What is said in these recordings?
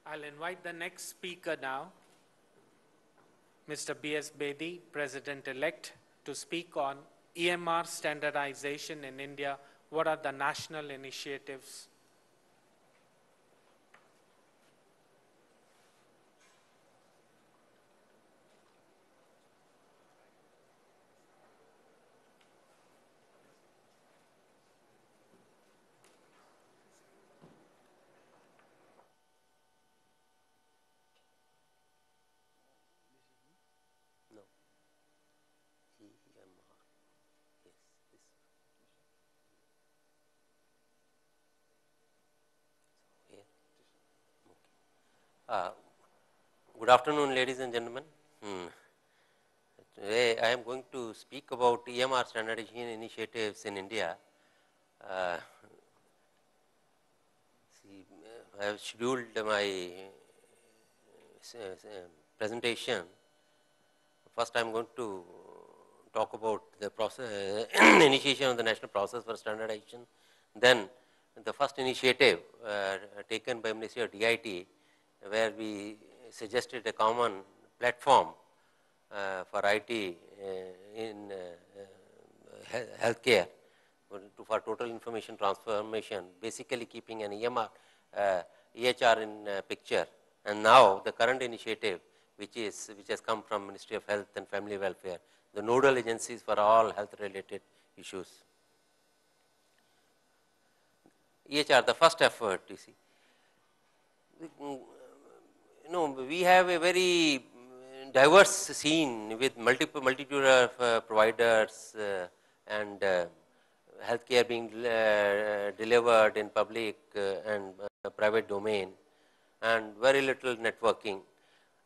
I'll invite the next speaker now, Mr. B.S. Bedi, President-elect, to speak on EMR standardization in India. What are the national initiatives? Good afternoon, ladies and gentlemen. Today I am going to speak about EMR standardization initiatives in India. I have scheduled my presentation. First, I am going to talk about the process initiation of the national process for standardization. Then, the first initiative taken by Ministry of DIT, where we suggested a common platform for IT in healthcare for total information transformation, basically keeping an EMR, EHR in picture. And now the current initiative, which has come from Ministry of Health and Family Welfare, the nodal agencies for all health related issues. EHR, the first effort, you see. We have a very diverse scene with multitude of providers and healthcare being delivered in public and private domain, and very little networking.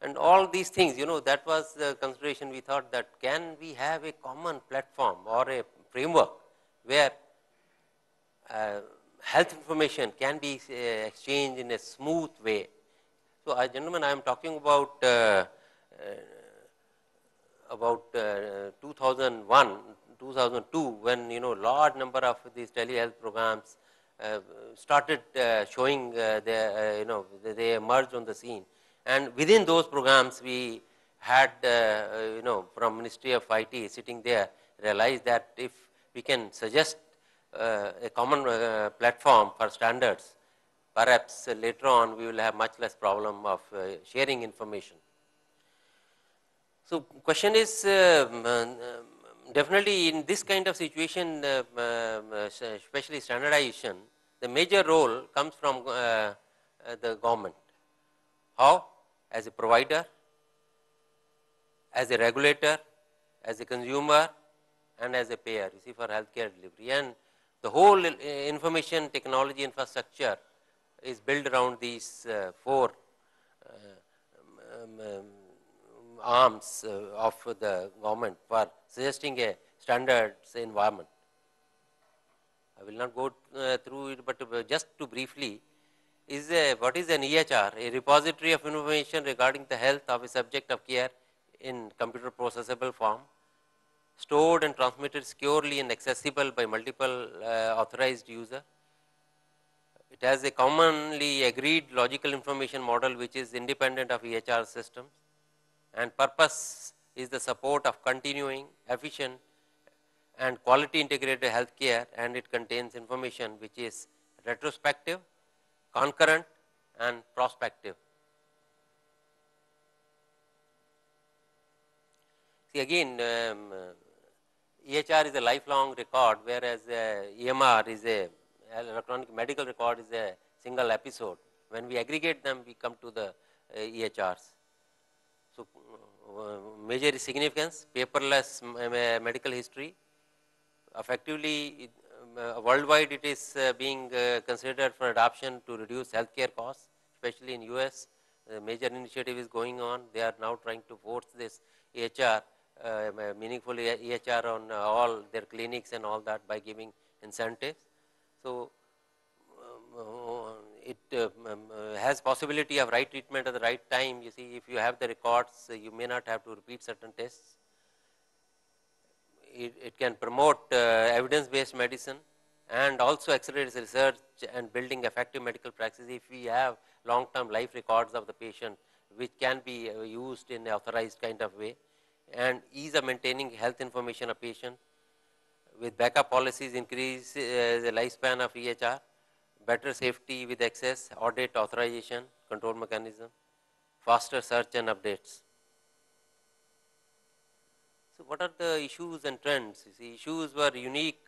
And all these things, that was the consideration. We thought that can we have a common platform or a framework where health information can be exchanged in a smooth way. So, gentlemen, I am talking about 2001, 2002, when large number of these telehealth programs started showing they emerged on the scene, and within those programs we had from Ministry of IT sitting there realized that if we can suggest a common platform for standards, perhaps later on we will have much less problem of sharing information. So, question is definitely in this kind of situation, especially standardization, the major role comes from the government. How? As a provider, as a regulator, as a consumer, and as a payer, you see, for healthcare delivery. And the whole information technology infrastructure is built around these four arms of the government for suggesting a standards environment. I will not go through it, but just to briefly, what is an EHR? A repository of information regarding the health of a subject of care in computer processable form, stored and transmitted securely and accessible by multiple authorized user. It has a commonly agreed logical information model which is independent of EHR systems, and purpose is the support of continuing, efficient and quality integrated healthcare, and it contains information which is retrospective, concurrent and prospective. See, again, EHR is a lifelong record, whereas EMR is electronic medical record is a single episode. When we aggregate them, we come to the EHRs. So, major significance, paperless medical history. Effectively, worldwide it is being considered for adoption to reduce healthcare costs, especially in US. The major initiative is going on. They are now trying to force this EHR, meaningful EHR on all their clinics and all that by giving incentives. So, it has possibility of right treatment at the right time. You see, if you have the records, you may not have to repeat certain tests. It can promote evidence-based medicine and also accelerates research and building effective medical practice. If we have long-term life records of the patient, which can be used in an authorized kind of way, and ease of maintaining health information of patient. With backup policies, increase the lifespan of EHR, better safety with access, audit, authorization, control mechanism, faster search and updates. So, what are the issues and trends? You see, issues were unique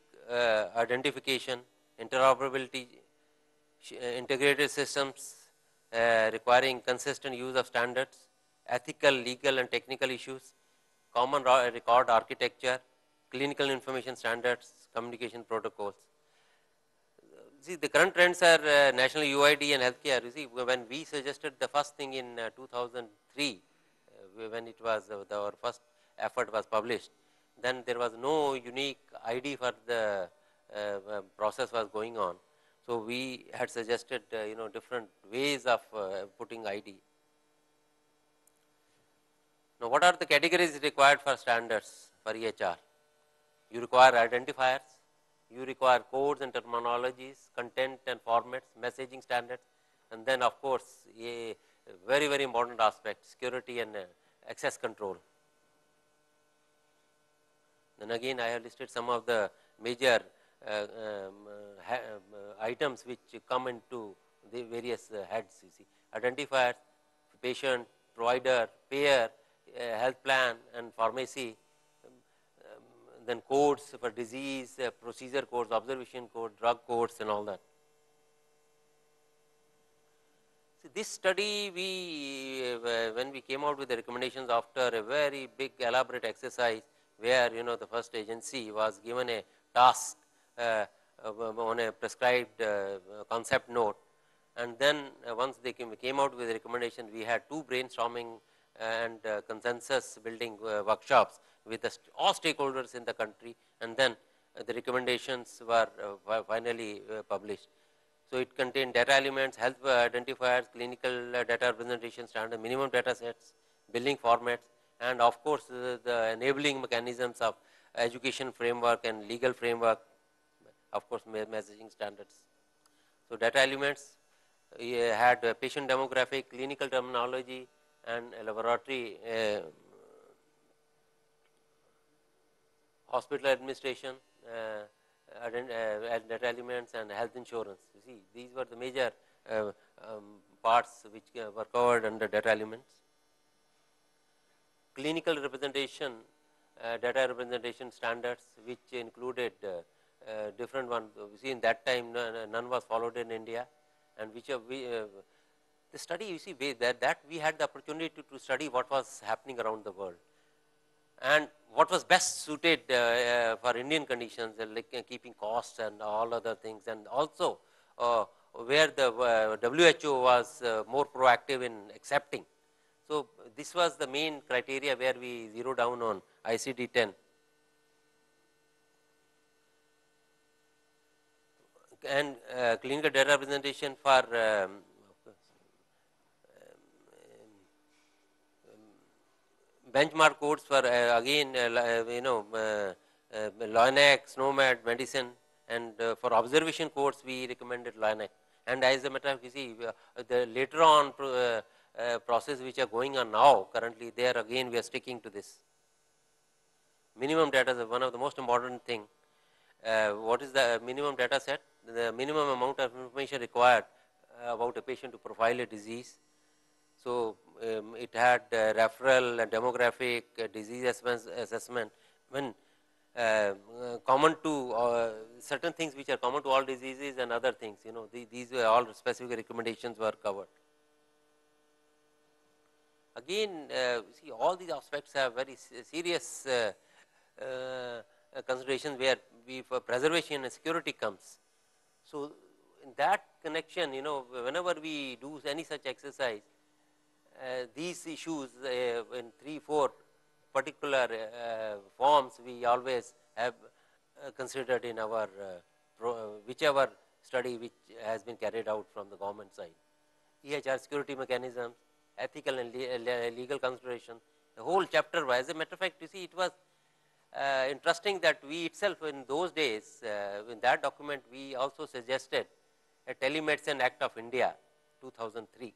identification, interoperability, integrated systems requiring consistent use of standards, ethical, legal and technical issues, common record architecture, clinical information standards, communication protocols. See, the current trends are national UID and healthcare. You see, when we suggested the first thing in 2003, when it was our first effort was published, then there was no unique ID for the process was going on. So we had suggested different ways of putting ID. Now, what are the categories required for standards for EHR? You require identifiers, you require codes and terminologies, content and formats, messaging standards, and then of course a very, very important aspect, security and access control. Then again I have listed some of the major items which come into the various heads. You see, identifiers, patient, provider, payer, health plan and pharmacy, then codes for disease, procedure codes, observation code, drug codes and all that. So this study when we came out with the recommendations after a very big elaborate exercise where the first agency was given a task on a prescribed concept note, and then once they came out with the recommendation, we had 2 brainstorming and consensus building workshops with all stakeholders in the country, and then the recommendations were finally published. So it contained data elements, health identifiers, clinical data representation standard, minimum data sets, billing formats, and of course the enabling mechanisms of education framework and legal framework, of course messaging standards. So data elements had patient demographic, clinical terminology and laboratory hospital administration, data elements and health insurance. You see, these were the major parts which were covered under data elements. Clinical representation, data representation standards, which included different ones. You see, in that time none was followed in India, and which the study, you see, that we had the opportunity to study what was happening around the world and what was best suited for Indian conditions, like keeping costs and all other things, and also where the WHO was more proactive in accepting. So this was the main criteria where we zeroed down on ICD-10. And clinical data representation for benchmark codes for again LOINAC, SNOMED, medicine, and for observation codes we recommended LOINAC. And as a matter of fact, you see, the later on process which are going on now currently, there again we are sticking to this. Minimum data is one of the most important thing. What is the minimum data set? The minimum amount of information required about a patient to profile a disease. So it had referral, demographic, disease assessment. When common to certain things which are common to all diseases and other things, these were all specific recommendations were covered. Again, see, all these aspects have very serious considerations where for preservation and security comes. So in that connection, whenever we do any such exercise, these issues in 3-4 particular forms we always have considered in our whichever study which has been carried out from the government side. EHR security mechanisms, ethical and legal consideration, the whole chapter. As a matter of fact, you see, it was interesting that we itself in those days, in that document, we also suggested a Telemedicine Act of India, 2003.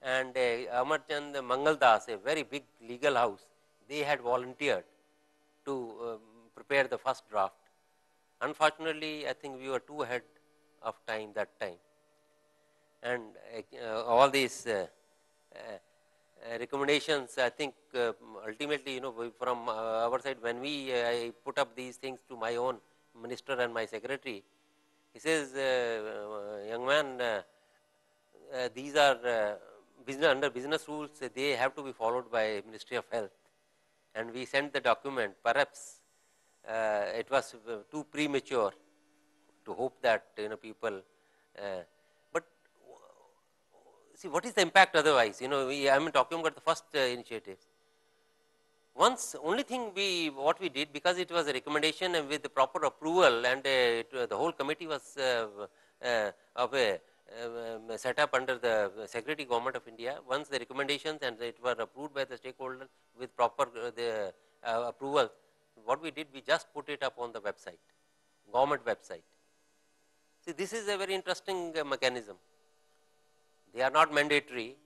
And Amarchand Mangaldas, a very big legal house, they had volunteered to prepare the first draft. Unfortunately, I think we were too ahead of time that time. And all these recommendations, I think ultimately, from our side, when I put up these things to my own minister and my secretary, he says, young man, these are under business rules, they have to be followed by Ministry of Health. And we sent the document. Perhaps it was too premature to hope that people. But see, what is the impact otherwise? I am talking about the first initiative. Once, only thing what we did, because it was a recommendation and with the proper approval, and the whole committee was set up under the Secretary Government of India. Once the recommendations and it were approved by the stakeholders with proper approval, what we did, we just put it up on the website, government website. See, this is a very interesting mechanism. They are not mandatory.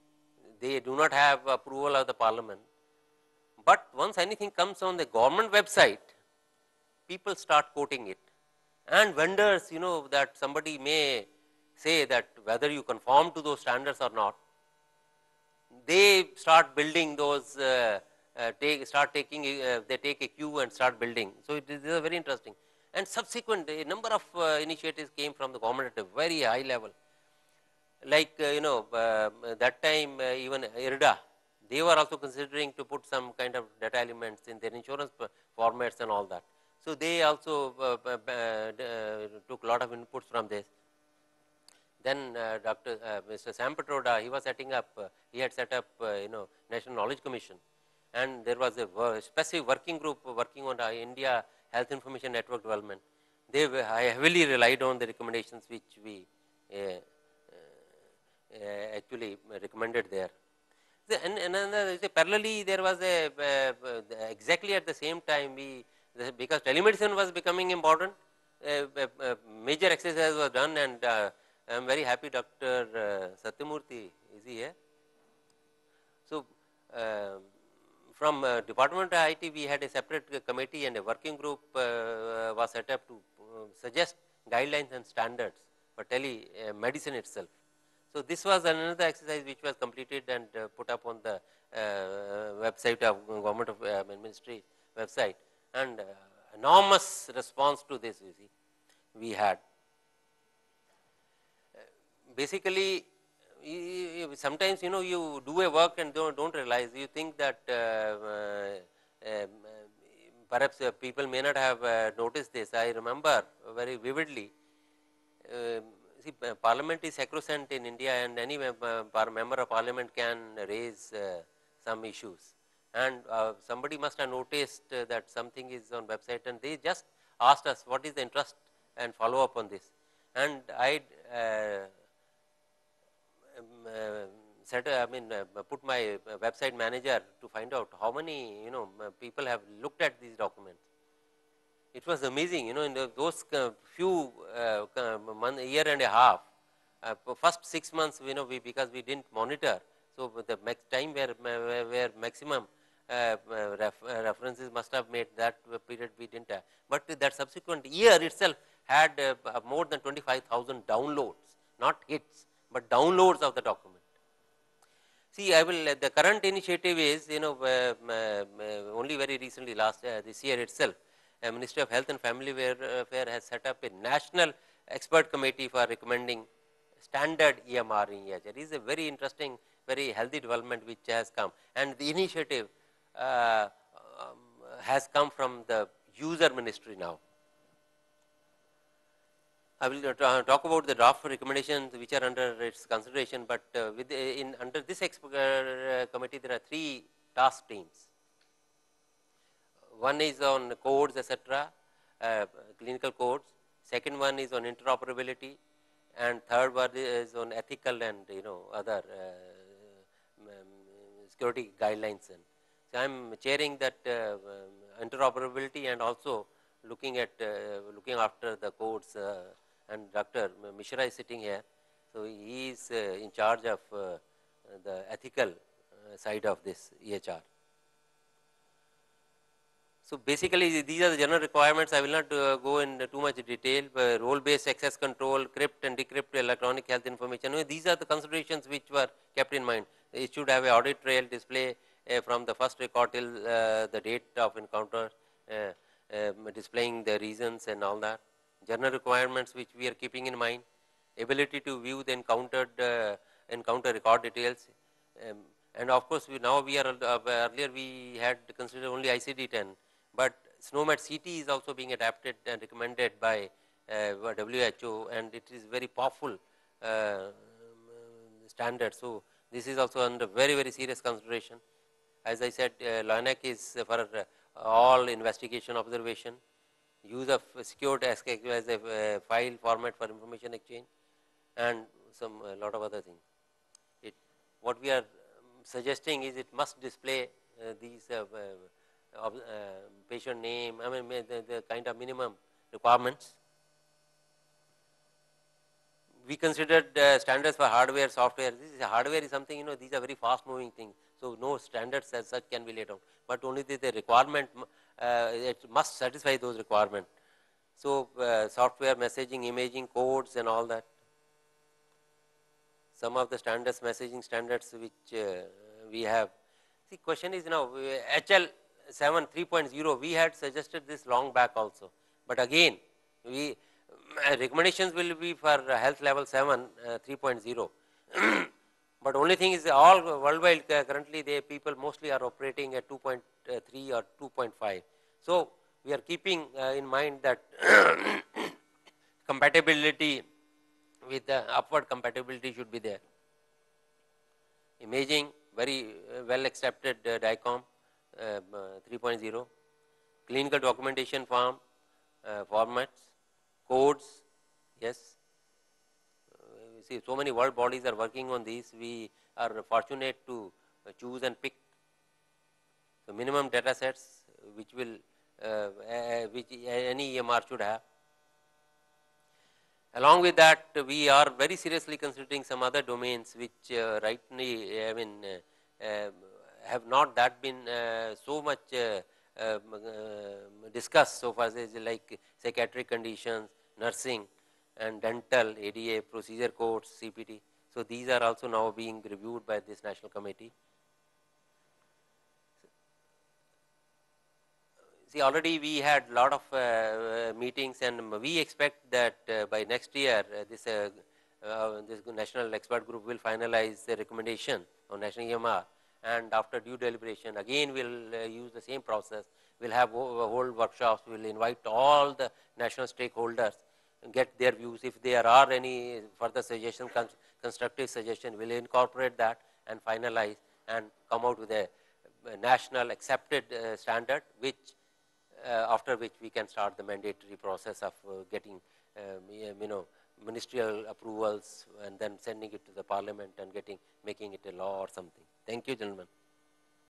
They do not have approval of the parliament. But once anything comes on the government website, people start quoting it. And vendors, that somebody may say that whether you conform to those standards or not, they start building those, they take a queue and start building. So it is very interesting. And subsequent, a number of initiatives came from the government at a very high level. Like, that time even IRDA, they were also considering to put some kind of data elements in their insurance formats and all that. So they also took a lot of inputs from this. Then Mr. Sam Petroda, he was setting up, he had set up, National Knowledge Commission, and there was a specific working group working on India Health Information Network development. They heavily relied on the recommendations which we actually recommended there. And parallelly, there was exactly at the same time, because telemedicine was becoming important, major exercise was done, and I am very happy Dr. Satyamurthy is here. So, from Department of IT, we had a separate committee and a working group was set up to suggest guidelines and standards for telemedicine itself. So, this was another exercise which was completed and put up on the website of Government of Ministry website, and enormous response to this, you see, we had. Basically, sometimes you do a work and don't realize, you think that perhaps people may not have noticed this. I remember very vividly, see, Parliament is sacrosanct in India, and any member of Parliament can raise some issues. And somebody must have noticed that something is on website, and they just asked us what is the interest and follow up on this. And I put my website manager to find out how many people have looked at these documents. It was amazing, in those few year and a half, first 6 months, because we didn't monitor. So the time where maximum references must have made, that period we didn't have. But that subsequent year itself had more than 25,000 downloads, not hits, but downloads of the document. See, the current initiative is, only very recently, this year itself, Ministry of Health and Family Welfare has set up a national expert committee for recommending standard EMR in EHR. It is a very interesting, very healthy development which has come, and the initiative has come from the user ministry now. I will talk about the draft recommendations which are under its consideration, but under this committee there are 3 task teams. One is on codes, etc., clinical codes. Second one is on interoperability, and third one is on ethical and other security guidelines. So I am chairing that interoperability and also looking after the codes. And Dr. Mishra is sitting here, So, he is in charge of the ethical side of this EHR. So, basically these are the general requirements. I will not go into too much detail. Role based access control, crypt and decrypt electronic health information. These are the considerations which were kept in mind. It should have a audit trail display from the first record till the date of encounter, displaying the reasons and all that. General requirements which we are keeping in mind. Ability to view the encounter record details. And of course, now we are earlier we had considered only ICD-10. But SNOMED CT is also being adapted and recommended by WHO, and it is very powerful standard. So, this is also under very, very serious consideration. As I said, LOINAC is for all investigation observation, use of secured as a file format for information exchange, and some a lot of other things. What we are suggesting is it must display these patient name, I mean the kind of minimum requirements. We considered standards for hardware, software. This is hardware is something, these are very fast moving things. So, no standards as such can be laid down, but only the requirement, it must satisfy those requirements. So, software, messaging, imaging, codes and all that. Some of the standards, messaging standards which we have. The question is now HL7 3.0, we had suggested this long back also, but again we recommendations will be for health level 7 3.0. But only thing is all worldwide currently the people mostly are operating at 2.3 or 2.5. So, we are keeping in mind that compatibility with the upward compatibility should be there. Imaging, very well accepted DICOM 3.0, clinical documentation form formats, codes, yes. You see, so many world bodies are working on these. We are fortunate to choose and pick. So, minimum data sets which will which any EMR should have. Along with that, we are very seriously considering some other domains which rightly, I mean, have not that been so much discussed so far as like psychiatric conditions, nursing and dental, ADA, procedure codes, CPT. So, these are also now being reviewed by this national committee. See, already we had lot of meetings, and we expect that by next year this national expert group will finalize the recommendation on national EMR, and after due deliberation again we will use the same process. We will have whole workshops, we will invite all the national stakeholders and get their views. If there are any further suggestions, constructive suggestion, we will incorporate that and finalize and come out with a national accepted standard, which after which we can start the mandatory process of getting ministerial approvals and then sending it to the parliament and making it a law or something. Thank you, gentlemen.